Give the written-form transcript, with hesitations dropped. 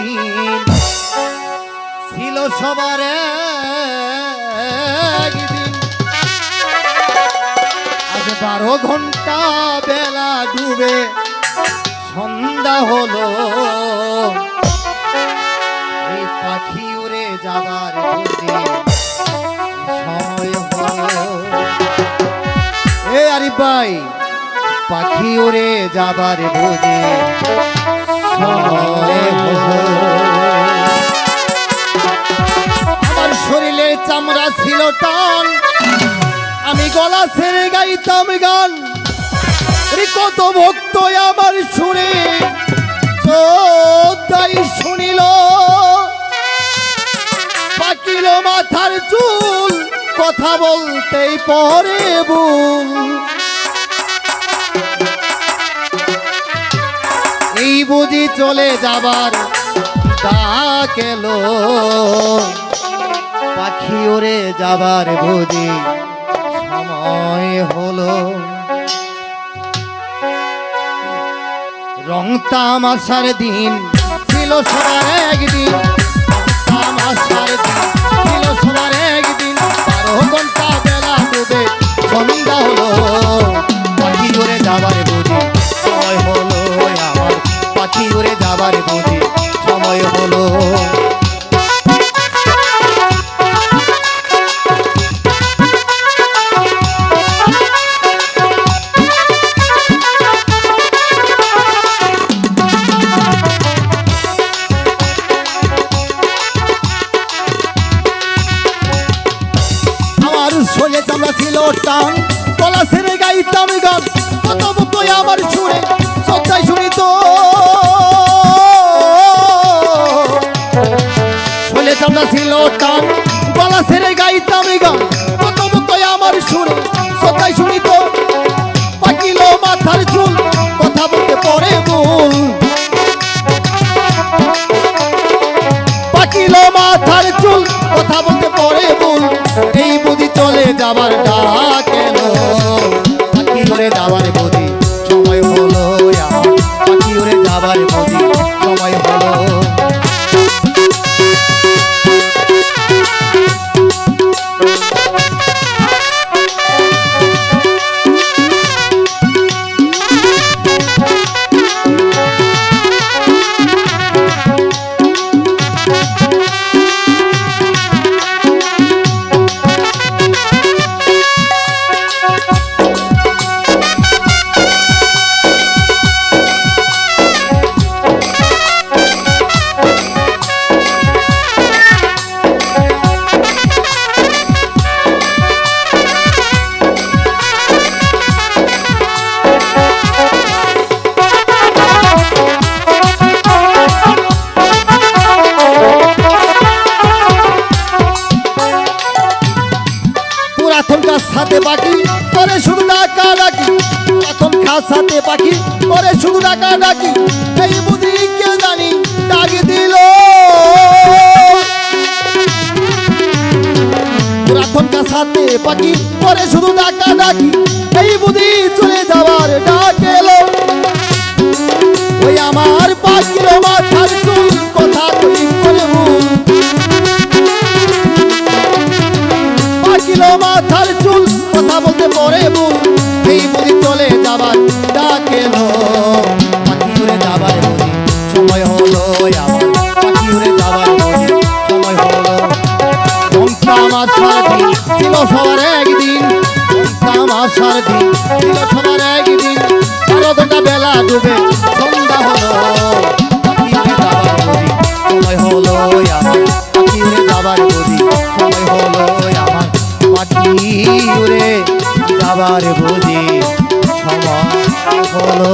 দিন ছিল সবার একদিন। আজ 12 ঘন্টা বেলা ডুবে সন্ধ্যা হলো, এই পাখি উড়ে যাবার বুঝি সময় হলো। এই আরিফ ভাই, পাখি উড়ে যাবার বুঝি সময় হলো। আমার শরীরে চামড়া ছিল টান, আমি গলা ছেড়ে গাইতাম গান। কত ভক্ত আমার শুনে তাই শুনিল, পাকিল মাথার চুল কথা বলতেই পরে ভুল। এই বুঝি চলে যাবার ডাক এলো, পাখি উড়ে যাবার বুঝি সময় হলো। রং তামাশার দিন ছিল সবার একদিন, তামাশার দিন ছিল সবার একদিন। 12 ঘন্টা বেলা ডুবে সন্ধ্যা হলো, পাখি উড়ে যাবার বুঝি সময় হলো। আমার পাখি উড়ে যাবার বুঝি সময় হলো। শোলে চামড়া ছিল টান, গলা ছেড়ে গাইতাম গান। কত ভক্ত আমার শুনে শ্রদ্ধায় শুনিত, শোলে চামড়া ছিল টান, গলা ছেড়ে গাইতাম গান। কত ভক্ত আমার শুনে শ্রদ্ধায় শুনিত, পাকিল মাথার চুল কথা বলতে পরে ভুল। পাকিল মাথার চুল কথা বলতে পরে ভুল। এই বুঝি চলে যাবার ডাক এলো, পাখি উড়ে যাবার বুঝি সময় হলো। আমার পাখি উড়ে যাবার বুঝি সময় হলো। সাথে পাখি পরে শুধু ডাকা ডাকি, এখন খাসাতে পাখি পরে শুধু ডাকা ডাকি। এই বুঝি কে জানি ডাকি দিল, এখন কাছাতে পাখি পরে শুধু ডাকা ডাকি। এই বুঝি চলে যাওয়ার ডাক এলো, ওই আমার পাখির মাথার চুল কথা কই করে ভুল। পাখিল মাথার চুল কথা বলতে পরে ভুল। এই বুঝি চলে যাবার ডাক এলো, পাখি উড়ে যাবার বুঝি সময় হলো। আমার পাখি উড়ে যাবার বুঝি সময় হলো। তামাশার দিন ছিল সবার একদিন, তামাশার দিন ছিল সবার একদিন। 12 ঘন্টা বেলা ডুবে সন্ধ্যা হলো, পাখি উড়ে যাবার বুঝি সময় হলো। আমার পাখি উড়ে যাবার বুঝি সময় হলো। আমার পাখি উড়ে যাবার বুঝি সময় হলো।